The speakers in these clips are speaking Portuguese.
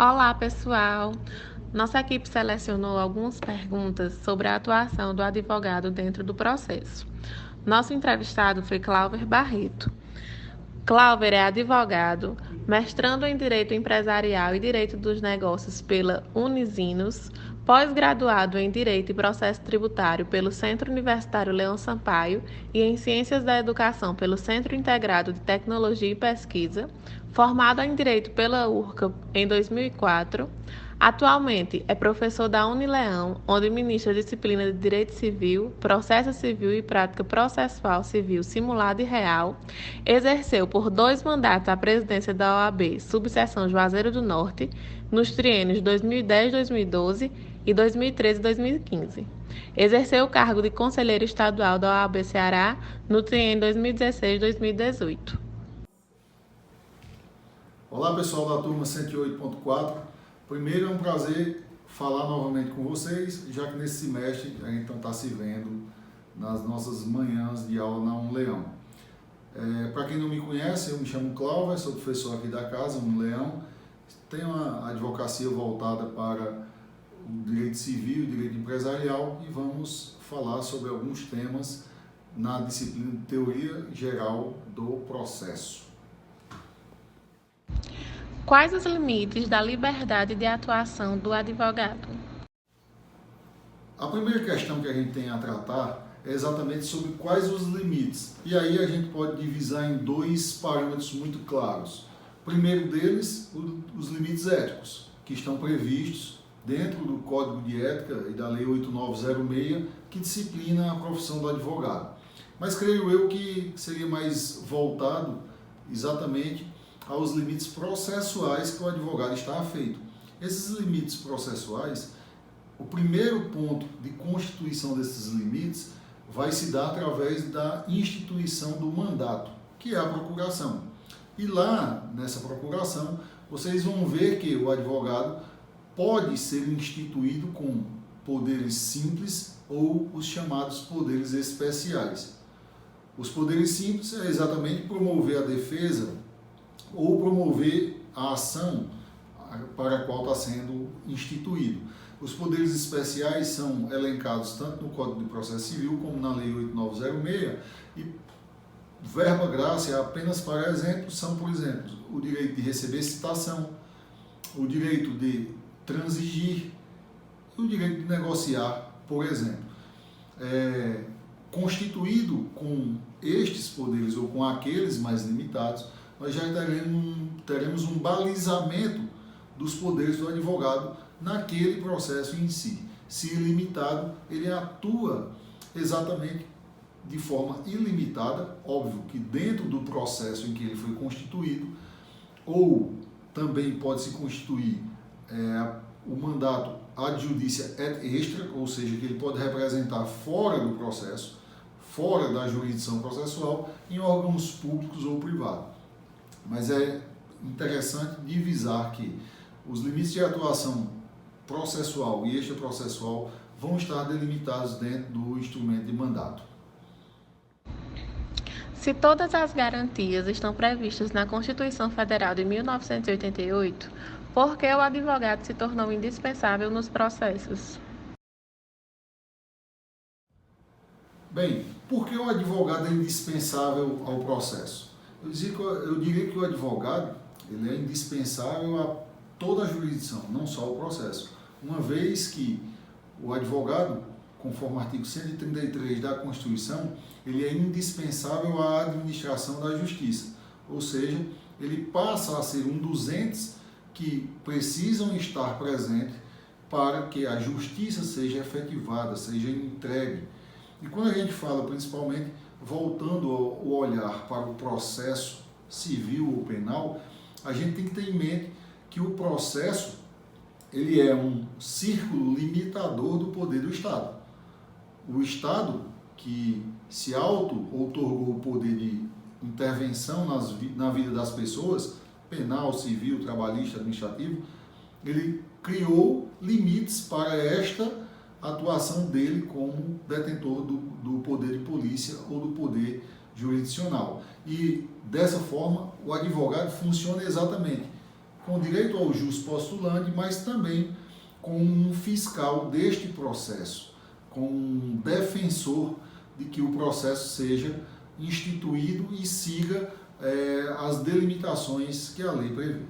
Olá, pessoal! Nossa equipe selecionou algumas perguntas sobre a atuação do advogado dentro do processo. Nosso entrevistado foi Cláudio Barreto. Cláudio é advogado, mestrando em Direito Empresarial e Direito dos Negócios pela Unisinos, pós-graduado em Direito e Processo Tributário pelo Centro Universitário Leão Sampaio e em Ciências da Educação pelo Centro Integrado de Tecnologia e Pesquisa, formado em Direito pela URCA em 2004. Atualmente é professor da Unileão, onde ministra a disciplina de Direito Civil, Processo Civil e Prática Processual Civil Simulada e Real. Exerceu por 2 mandatos a presidência da OAB, subseção Juazeiro do Norte, nos triênios 2010-2012 e 2013-2015. Exerceu o cargo de conselheiro estadual da OAB Ceará no triênio 2016-2018. Olá pessoal da turma 108.4. Primeiro é um prazer falar novamente com vocês, já que nesse semestre a gente está se vendo nas nossas manhãs de aula na Unileão. Para quem não me conhece, eu me chamo Cláudio, sou professor aqui da casa, Unileão. Tenho uma advocacia voltada para o direito civil e direito empresarial e vamos falar sobre alguns temas na disciplina de teoria geral do processo. Quais os limites da liberdade de atuação do advogado? A primeira questão que a gente tem a tratar é exatamente sobre quais os limites. E aí a gente pode divisar em 2 parâmetros muito claros. O primeiro deles, os limites éticos, que estão previstos dentro do Código de Ética e da Lei 8906, que disciplina a profissão do advogado. Mas creio eu que seria mais voltado exatamente aos limites processuais que o advogado está afeito. Esses limites processuais, o primeiro ponto de constituição desses limites vai se dar através da instituição do mandato, que é a procuração. E lá, nessa procuração, vocês vão ver que o advogado pode ser instituído com poderes simples ou os chamados poderes especiais. Os poderes simples é exatamente promover a defesa ou promover a ação para a qual está sendo instituído. Os poderes especiais são elencados tanto no Código de Processo Civil como na Lei 8906 e verba grácia, apenas para exemplo, são, por exemplo, o direito de receber citação, o direito de transigir e o direito de negociar, por exemplo. Constituído com estes poderes ou com aqueles mais limitados, nós já teremos um balizamento dos poderes do advogado naquele processo em si. Se ilimitado, ele atua exatamente de forma ilimitada, óbvio que dentro do processo em que ele foi constituído, ou também pode se constituir o mandato ad judicia et extra, ou seja, que ele pode representar fora do processo, fora da jurisdição processual, em órgãos públicos ou privados. Mas é interessante divisar que os limites de atuação processual e extraprocessual vão estar delimitados dentro do instrumento de mandato. Se todas as garantias estão previstas na Constituição Federal de 1988, por que o advogado se tornou indispensável nos processos? Bem, por que o advogado é indispensável ao processo? Eu diria que o advogado ele é indispensável a toda a jurisdição, não só ao processo. Uma vez que o advogado, conforme o artigo 133 da Constituição, ele é indispensável à administração da justiça, ou seja, ele passa a ser um dos entes que precisam estar presentes para que a justiça seja efetivada, seja entregue. E quando a gente fala, principalmente, voltando o olhar para o processo civil ou penal, a gente tem que ter em mente que o processo ele é um círculo limitador do poder do Estado. O Estado, que se auto-outorgou o poder de intervenção na vida das pessoas, penal, civil, trabalhista, administrativo, ele criou limites para esta atuação dele como detentor do poder de polícia ou do poder jurisdicional. E dessa forma, o advogado funciona exatamente com direito ao jus postulante, mas também com um fiscal deste processo, com um defensor de que o processo seja instituído e siga as delimitações que a lei prevê.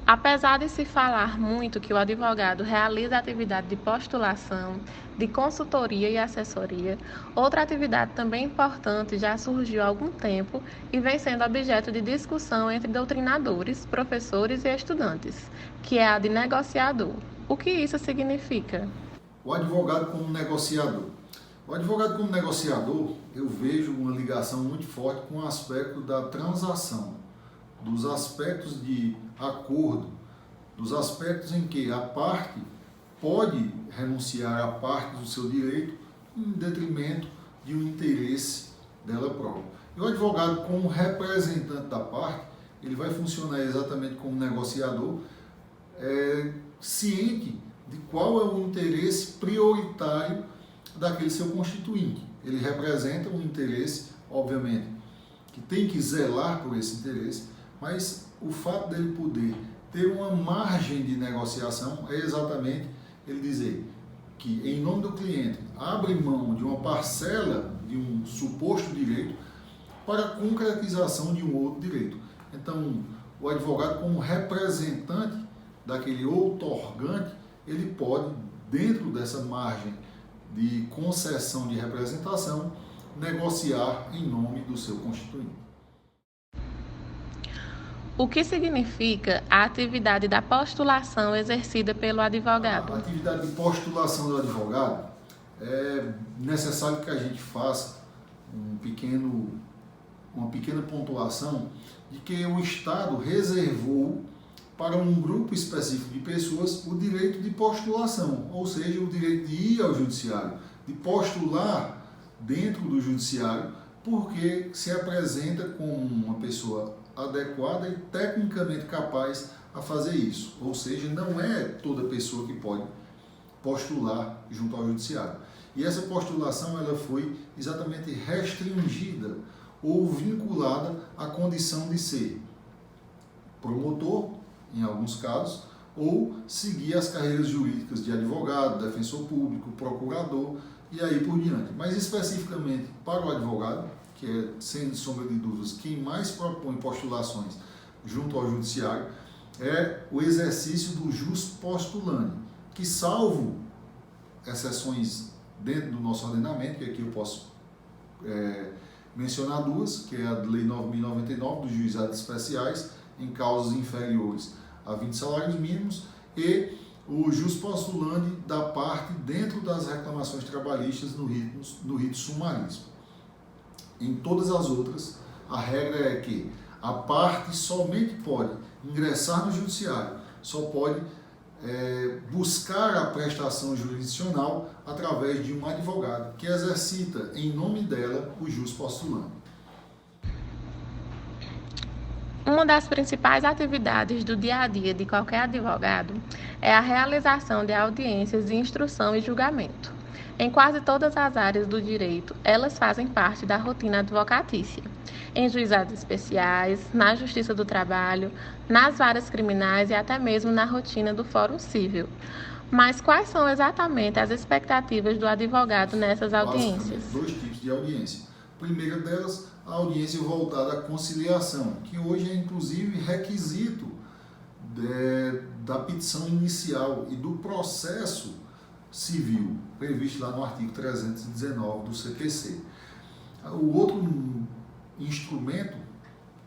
Apesar de se falar muito que o advogado realiza a atividade de postulação, de consultoria e assessoria, outra atividade também importante já surgiu há algum tempo e vem sendo objeto de discussão entre doutrinadores, professores e estudantes, que é a de negociador. O que isso significa? O advogado como negociador. O advogado como negociador, eu vejo uma ligação muito forte com o aspecto da transação, dos aspectos de acordo, dos aspectos em que a parte pode renunciar a parte do seu direito em detrimento de um interesse dela própria. E o advogado, como representante da parte, ele vai funcionar exatamente como negociador, ciente de qual é o interesse prioritário daquele seu constituinte. Ele representa um interesse, obviamente, que tem que zelar por esse interesse, mas o fato dele poder ter uma margem de negociação é exatamente ele dizer que, em nome do cliente, abre mão de uma parcela de um suposto direito para a concretização de um outro direito. Então, o advogado, como representante daquele outorgante, ele pode, dentro dessa margem de concessão de representação, negociar em nome do seu constituinte. O que significa a atividade da postulação exercida pelo advogado? A atividade de postulação do advogado é necessário que a gente faça uma pequena pontuação de que o Estado reservou para um grupo específico de pessoas o direito de postulação, ou seja, o direito de ir ao judiciário, de postular dentro do judiciário, porque se apresenta como uma pessoa adequada e tecnicamente capaz a fazer isso. Ou seja, não é toda pessoa que pode postular junto ao judiciário. E essa postulação ela foi exatamente restringida ou vinculada à condição de ser promotor, em alguns casos, ou seguir as carreiras jurídicas de advogado, defensor público, procurador e aí por diante. Mas especificamente para o advogado, que é, sem sombra de dúvidas, quem mais propõe postulações junto ao judiciário, é o exercício do jus postulante, que, salvo exceções dentro do nosso ordenamento, que aqui eu posso mencionar duas, que é a Lei 9.099 dos juizados especiais em causas inferiores a 20 salários mínimos e o jus postulante da parte dentro das reclamações trabalhistas no rito sumaríssimo. Em todas as outras, a regra é que a parte somente pode ingressar no judiciário, só pode buscar a prestação jurisdicional através de um advogado que exercita em nome dela o jus postulante. Uma das principais atividades do dia a dia de qualquer advogado é a realização de audiências de instrução e julgamento. Em quase todas as áreas do direito, elas fazem parte da rotina advocatícia. Em juizados especiais, na Justiça do Trabalho, nas varas criminais e até mesmo na rotina do Fórum Civil. Mas quais são exatamente as expectativas do advogado nessas audiências? Dois tipos de audiência. A primeira delas, a audiência voltada à conciliação, que hoje é inclusive requisito da petição inicial e do processo civil, previsto lá no artigo 319 do CPC. O outro instrumento,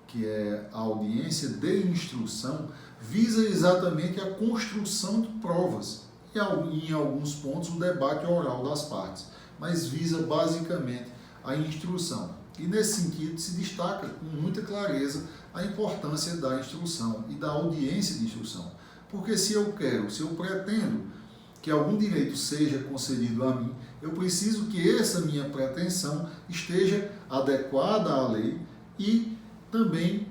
que é a audiência de instrução, visa exatamente a construção de provas e, em alguns pontos, o debate oral das partes, mas visa basicamente a instrução. E nesse sentido se destaca com muita clareza a importância da instrução e da audiência de instrução. Porque se eu pretendo que algum direito seja concedido a mim, eu preciso que essa minha pretensão esteja adequada à lei e também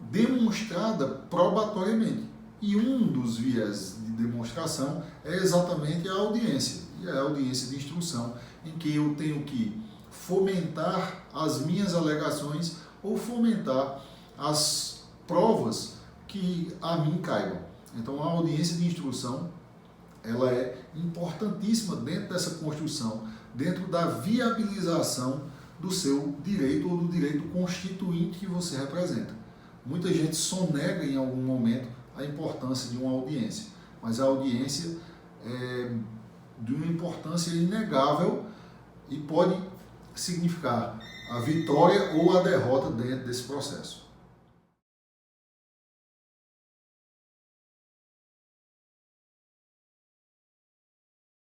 demonstrada probatoriamente. E um dos viés de demonstração é exatamente a audiência, e é a audiência de instrução, em que eu tenho que fomentar as minhas alegações ou fomentar as provas que a mim caibam. Então, a audiência de instrução, ela é importantíssima dentro dessa construção, dentro da viabilização do seu direito ou do direito constituinte que você representa. Muita gente sonega em algum momento a importância de uma audiência, mas a audiência é de uma importância inegável e pode significar a vitória ou a derrota dentro desse processo.